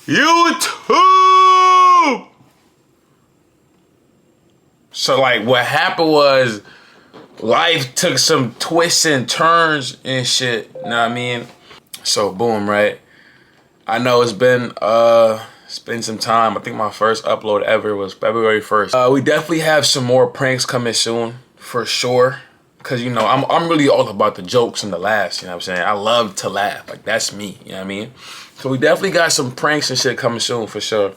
YouTube. So like what happened was life took some twists and turns and shit. You know what I mean? So boom, right? I know it's been some time. I think my first upload ever was February 1st. We definitely have some more pranks coming soon for sure. Cause you know, I'm really all about the jokes and the laughs, you know what I'm saying? I love to laugh, like that's me, you know what I mean? So we definitely got some pranks and shit coming soon for sure.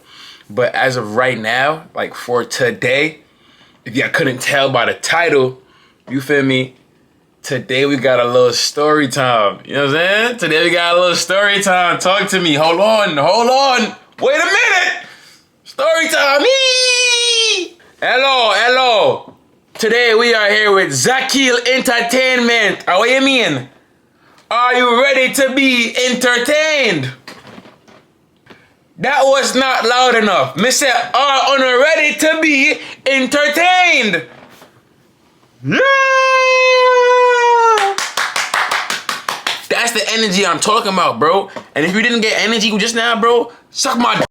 But as of right now, like for today, if y'all couldn't tell by the title, you feel me? Today we got a little story time, you know what I'm saying? Today we got a little story time. Talk to me, hold on. Wait a minute. Story time, Hello. Today we are here with Zackheal.ent. What do you mean? Are you ready to be entertained? That was not loud enough. Me say, are you ready to be entertained? Yeah! That's the energy I'm talking about, bro. And if you didn't get energy just now, bro, suck my d.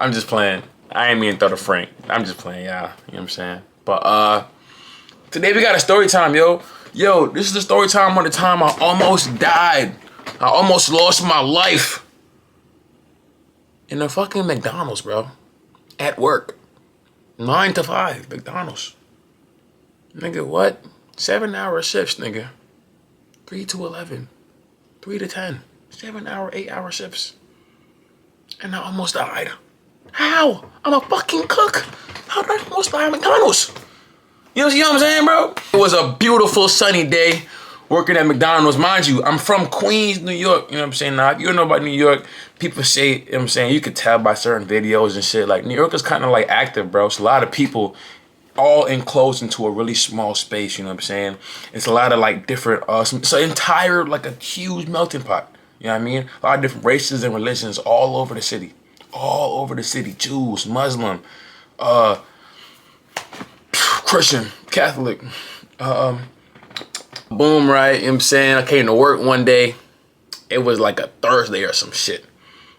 I'm just playing. I ain't mean to throw the Frank. I'm just playing, y'all. You know what I'm saying? But, today we got a story time, yo. Yo, this is the story time on the time I almost died. I almost lost my life. In a fucking McDonald's, bro. At work. 9 to 5, McDonald's. Nigga, what? 7-hour shifts, nigga. 3 to 11. 3 to 10. 7-hour, 8-hour shifts. And I almost died. How? I'm a fucking cook. How did I almost die at McDonald's? You know what I'm saying, bro? It was a beautiful sunny day working at McDonald's. Mind you, I'm from Queens, New York. You know what I'm saying? Now, if you don't know about New York, people say, you know what I'm saying, you could tell by certain videos and shit. Like, New York is kind of like active, bro. It's a lot of people all enclosed into a really small space, you know what I'm saying? It's a lot of like different, it's an entire, like a huge melting pot. You know what I mean? A lot of different races and religions all over the city. All over the city. Jews, Muslim, Christian, Catholic. Boom, right? You know what I'm saying? I came to work one day. It was like a Thursday or some shit.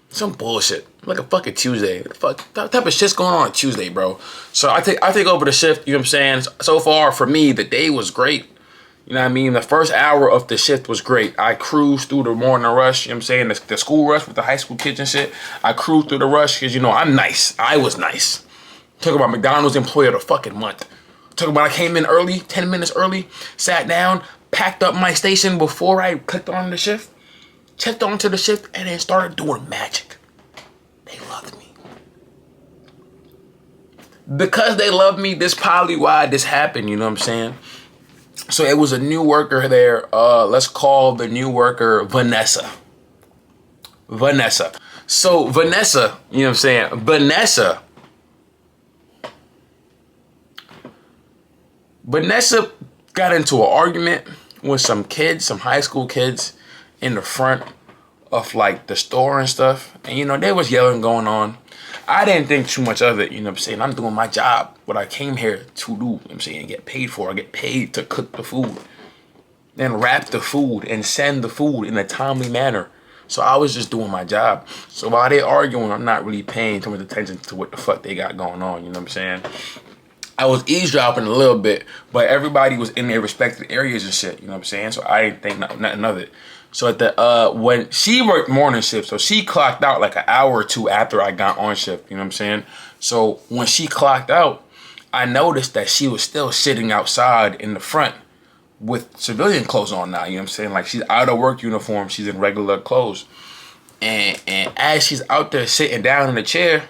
Some bullshit. Like a fucking Tuesday. What type of shit's going on Tuesday, bro? So I take over the shift, you know what I'm saying? So far, for me, the day was great. You know what I mean? The first hour of the shift was great. I cruised through the morning rush, you know what I'm saying? The school rush with the high school kids and shit. I cruised through the rush because, you know, I'm nice. I was nice. Talk about McDonald's employee of the fucking month. Talk about I came in early, 10 minutes early, sat down, packed up my station before I clicked on the shift, checked onto the shift, and then started doing magic. They loved me. Because they loved me, this probably why this happened, you know what I'm saying? So it was a new worker there. Let's call the new worker Vanessa. So Vanessa, you know what I'm saying? Vanessa got into an argument with some kids, some high school kids in the front of like the store and stuff. And you know, they was yelling going on. I didn't think too much of it, you know what I'm saying? I'm doing my job, what I came here to do, you know what I'm saying, get paid for. I get paid to cook the food, then wrap the food and send the food in a timely manner. So I was just doing my job. So while they arguing, I'm not really paying too much attention to what the fuck they got going on, you know what I'm saying? I was eavesdropping a little bit, but everybody was in their respective areas and shit, you know what I'm saying? So I didn't think nothing of it. So at the when she worked morning shift, so she clocked out like an hour or two after I got on shift, you know what I'm saying? So when she clocked out, I noticed that she was still sitting outside in the front with civilian clothes on now, you know what I'm saying? Like she's out of work uniform, she's in regular clothes. And as she's out there sitting down in the chair,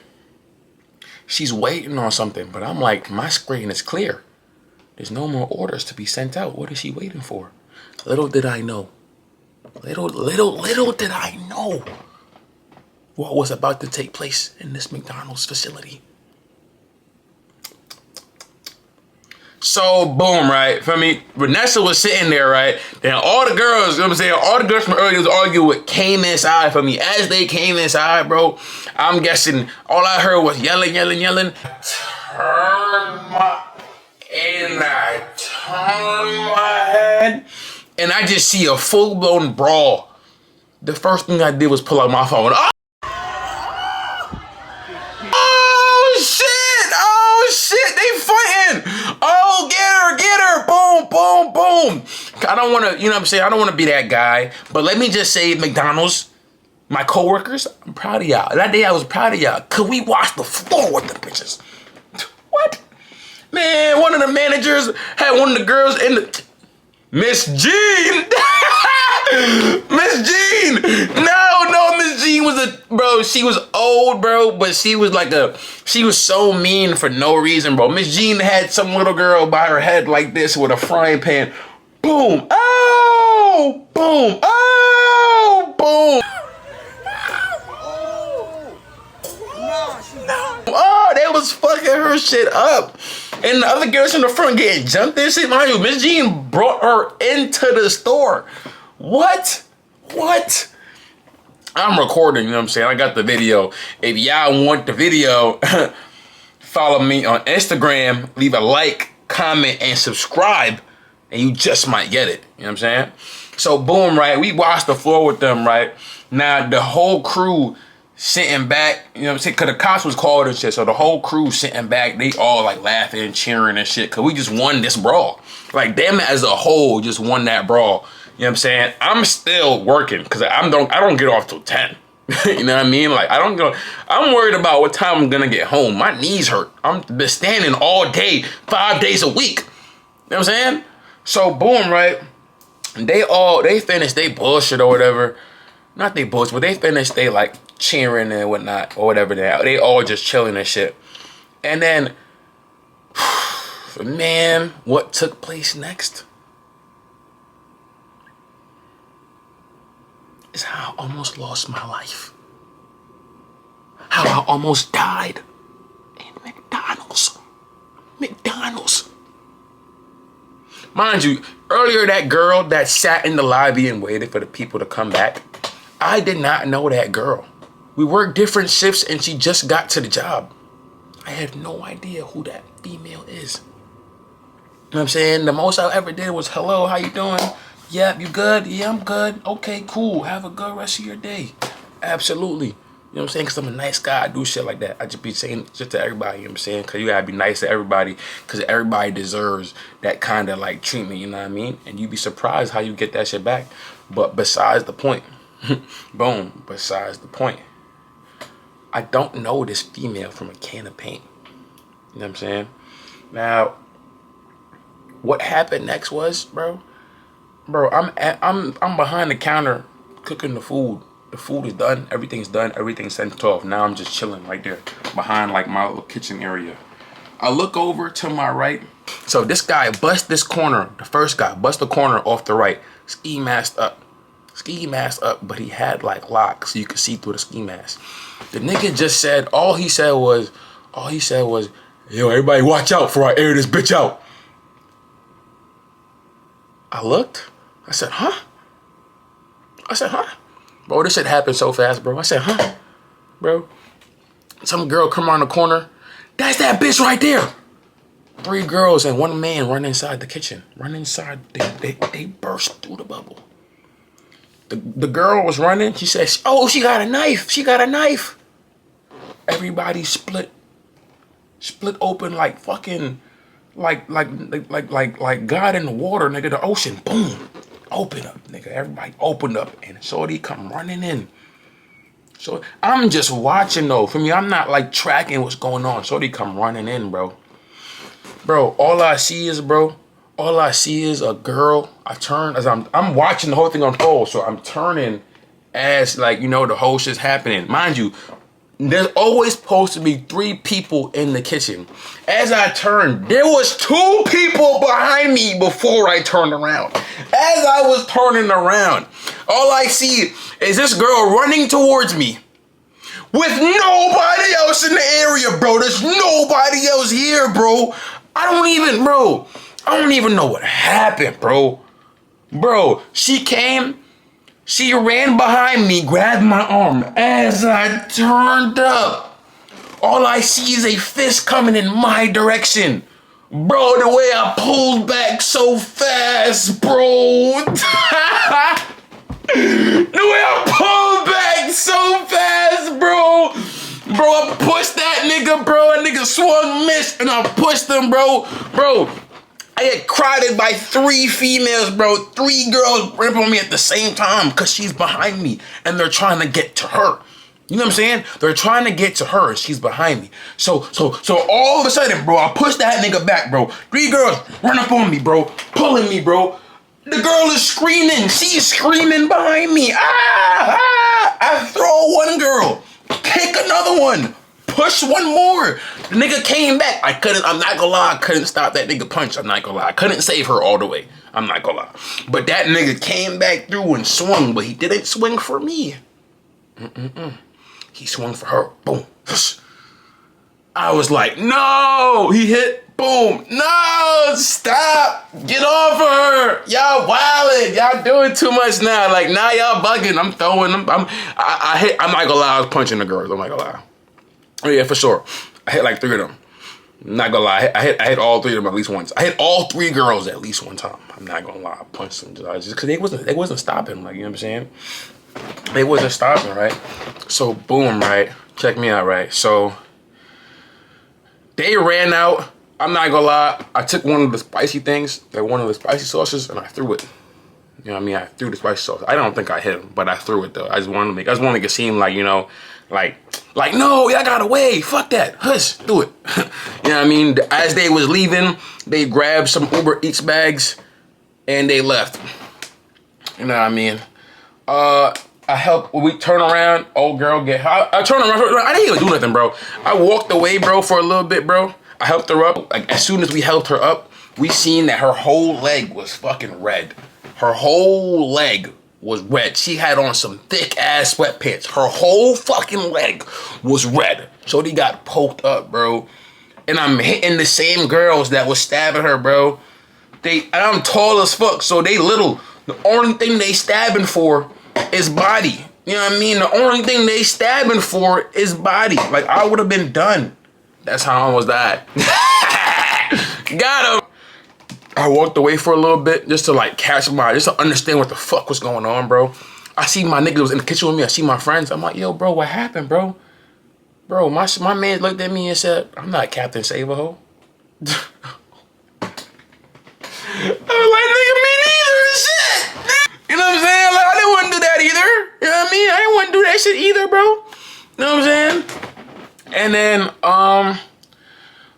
she's waiting on something, but I'm like, my screen is clear. There's no more orders to be sent out. What is she waiting for? Little did I know. Little did I know what was about to take place in this McDonald's facility. So, boom, right? For me, Vanessa was sitting there, right? Then all the girls, you know what I'm saying? All the girls from earlier was arguing with came inside for me. As they came inside, bro, I'm guessing all I heard was yelling. I turn my head, and I just see a full-blown brawl. The first thing I did was pull out my phone. Oh! boom. I don't want to, you know what I'm saying? I don't want to be that guy. But let me just say, McDonald's, my coworkers, I'm proud of y'all. That day I was proud of y'all. Cause we washed the floor with the bitches. What? Man, one of the managers had one of the girls in the... Miss Jean! Miss Jean! No, Miss Jean was she was old, bro, but she was so mean for no reason, bro. Miss Jean had some little girl by her head like this with a frying pan. Boom! Oh! Boom! Oh! Boom! Oh, they was fucking her shit up. And the other girls in the front getting jumped and shit. Mind you, Miss Jean brought her into the store. What? I'm recording, you know what I'm saying? I got the video. If y'all want the video, follow me on Instagram, leave a like, comment, and subscribe, and you just might get it. You know what I'm saying? So boom, right? We washed the floor with them, right? Now the whole crew sitting back, you know what I'm saying? Cause the cops was called and shit. So the whole crew sitting back, they all like laughing and cheering and shit. Cause we just won this brawl. Like them as a whole just won that brawl. You know what I'm saying? I'm still working cause I don't get off till 10. You know what I mean? Like I'm worried about what time I'm gonna get home. My knees hurt. I'm been standing all day, 5 days a week. You know what I'm saying? So boom, right? They finished they bullshit or whatever. Not they bullshit, but they finished they like cheering and whatnot or whatever. They all just chilling and shit. And then, man, what took place next is how I almost lost my life. How I almost died in McDonald's. Mind you, earlier that girl that sat in the lobby and waited for the people to come back, I did not know that girl. We worked different shifts and she just got to the job. I have no idea who that female is. You know what I'm saying? The most I ever did was, hello, how you doing? Yeah, you good? Yeah, I'm good. Okay, cool. Have a good rest of your day. Absolutely. You know what I'm saying? Because I'm a nice guy. I do shit like that. I just be saying just to everybody, you know what I'm saying? Because you got to be nice to everybody because everybody deserves that kind of like treatment, you know what I mean? And you be surprised how you get that shit back. But besides the point, boom, besides the point. I don't know this female from a can of paint. You know what I'm saying? Now, what happened next was, bro, I'm behind the counter cooking the food. The food is done. Everything's done. Everything's sent off. Now I'm just chilling right there behind like my little kitchen area. I look over to my right. So this guy bust this corner. The first guy bust the corner off the right. Ski masked up, but he had like locks so you could see through the ski mask. The nigga just said, all he said was, yo, everybody watch out before I air this bitch out. I looked. I said, huh? Bro, this shit happened so fast, bro. I said, huh? Bro, some girl come around the corner. That's that bitch right there. 3 girls and 1 man run inside the kitchen. They burst through the bubble. The girl was running. She said, oh, she got a knife. Everybody split open like fucking, like God in the water, nigga, the ocean. Boom. Open up, nigga. Everybody opened up and shorty come running in. So I'm just watching though. For me, I'm not like tracking what's going on. Shorty come running in, bro. Bro, all I see is a girl. I turn as I'm watching the whole thing unfold. So I'm turning as like, you know, the whole shit's happening. Mind you, there's always supposed to be 3 people in the kitchen. As I turned, there was 2 people behind me before I turned around. As I was turning around, all I see is this girl running towards me with nobody else in the area, bro. There's nobody else here, bro. I don't even know what happened, bro. Bro, she came. She ran behind me, grabbed my arm. As I turned up, all I see is a fist coming in my direction. Bro, the way I pulled back so fast, bro. The way I pulled back so fast, bro. Bro, I pushed that nigga, bro. That nigga swung, missed, and I pushed him, bro. Bro, I get crowded by 3 females, bro. 3 girls rip on me at the same time because she's behind me and they're trying to get to her. You know what I'm saying? They're trying to get to her and she's behind me. So all of a sudden, bro, I push that nigga back, bro. 3 girls run up on me, bro, pulling me, bro. The girl is screaming. She's screaming behind me. I throw one girl, kick another one, push one more. The nigga came back. I'm not gonna lie, I couldn't stop that nigga punch. I'm not gonna lie. I couldn't save her all the way. I'm not gonna lie. But that nigga came back through and swung, but he didn't swing for me. He swung for her. Boom. I was like, no. He hit. Boom. No. Stop. Get off her. Y'all wildin'. Y'all doing too much now. Like, now y'all bugging. I'm throwing them. I'm not gonna lie. I was punching the girls. I'm not gonna lie. Oh, yeah, for sure. I hit like 3 of them. I'm not gonna lie. I hit all 3 of them at least once. I hit all 3 girls at least one time. I'm not gonna lie. I punched them just because they wasn't stopping. Like, you know what I'm saying? They wasn't stopping, right? So boom, right? Check me out, right? So they ran out. I'm not gonna lie. I took one of the spicy things, one of the spicy sauces, and I threw it. You know what I mean? I threw the spicy sauce. I don't think I hit him, but I threw it though. I just wanted to make it seem like, you know, like no, y'all got away. Fuck that. Hush, do it. You know what I mean? As they was leaving, they grabbed some Uber Eats bags and they left. You know what I mean? I helped. When we turn around, old girl get. I turn around. I didn't even do nothing, bro. I walked away, bro, for a little bit, bro. I helped her up. Like, as soon as we helped her up, we seen that her whole leg was fucking red. Her whole leg was red. She had on some thick ass sweatpants. Her whole fucking leg was red. So they got poked up, bro. And I'm hitting the same girls that was stabbing her, bro. And I'm tall as fuck, so they little. The only thing they stabbing for is body. You know what I mean? The only thing they stabbing for is body. Like, I would have been done. That's how I almost died. Got him. I walked away for a little bit just to like catch just to understand what the fuck was going on, bro. I see my nigga was in the kitchen with me. I see my friends. I'm like, yo, bro, what happened, bro? Bro, my man looked at me and said, I'm not Captain Save-A-Ho. I was like, nigga, me neither and shit. You know what I'm saying? Like, I didn't want to do that either. You know what I mean? I didn't want to do that shit either, bro. You know what I'm saying? And then,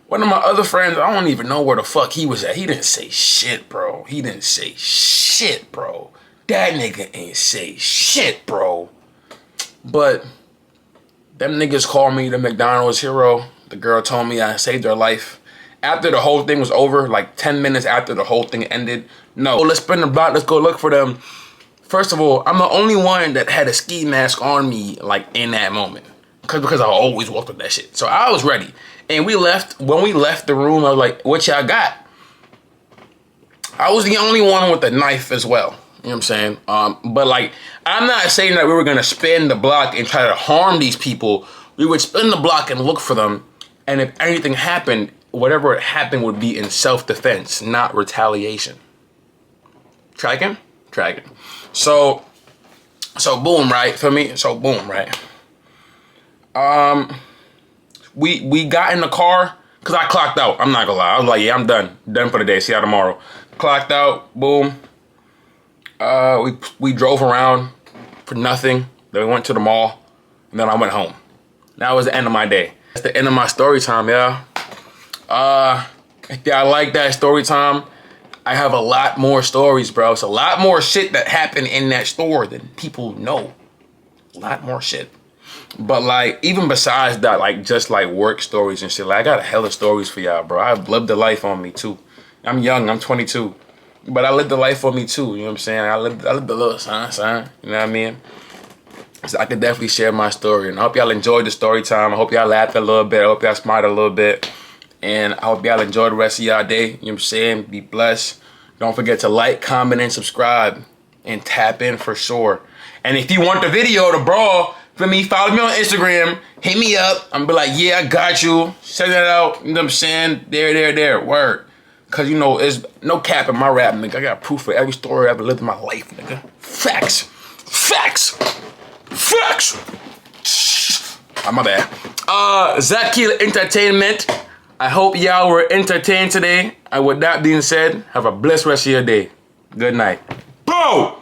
one of my other friends, I don't even know where the fuck he was at. He didn't say shit, bro. He didn't say shit, bro. That nigga ain't say shit, bro. But them niggas called me the McDonald's hero. The girl told me I saved her life. After the whole thing was over, like 10 minutes after the whole thing ended, no, let's spin the block, let's go look for them. First of all, I'm the only one that had a ski mask on me, like, in that moment. Because I always walked with that shit. So I was ready. And we left. When we left the room, I was like, what y'all got? I was the only one with a knife as well. You know what I'm saying? But, like, I'm not saying that we were going to spin the block and try to harm these people. We would spin the block and look for them. And if anything happened, whatever happened would be in self-defense, not retaliation. Tracking? Tracking. So boom, right? For me, so boom, right? We got in the car because I clocked out. I'm not gonna lie. I was like, yeah, I'm done. Done for the day. See y'all tomorrow. Clocked out. Boom. We drove around for nothing. Then we went to the mall. And then I went home. That was the end of my day. That's the end of my story time, yeah. If y'all like that story time, I have a lot more stories, bro. It's a lot more shit that happened in that store than people know. A lot more shit. But, like, even besides that, like, just, like, work stories and shit, like, I got a hella stories for y'all, bro. I've lived the life on me, too. I'm young. I'm 22. But I lived the life on me, too. You know what I'm saying? I lived a little son. You know what I mean? So I could definitely share my story. And I hope y'all enjoyed the story time. I hope y'all laughed a little bit. I hope y'all smiled a little bit. And I hope y'all enjoy the rest of y'all day. You know what I'm saying? Be blessed. Don't forget to like, comment, and subscribe. And tap in for sure. And if you want the video to brawl, for me, follow me on Instagram. Hit me up. I'm be like, yeah, I got you. Send that out. You know what I'm saying? There. Word. Because, you know, there's no cap in my rap, nigga. I got proof for every story I ever lived in my life, nigga. Facts. Oh, my bad. Zackheal.ent. I hope y'all were entertained today. And with that being said, have a blessed rest of your day. Good night. Boom!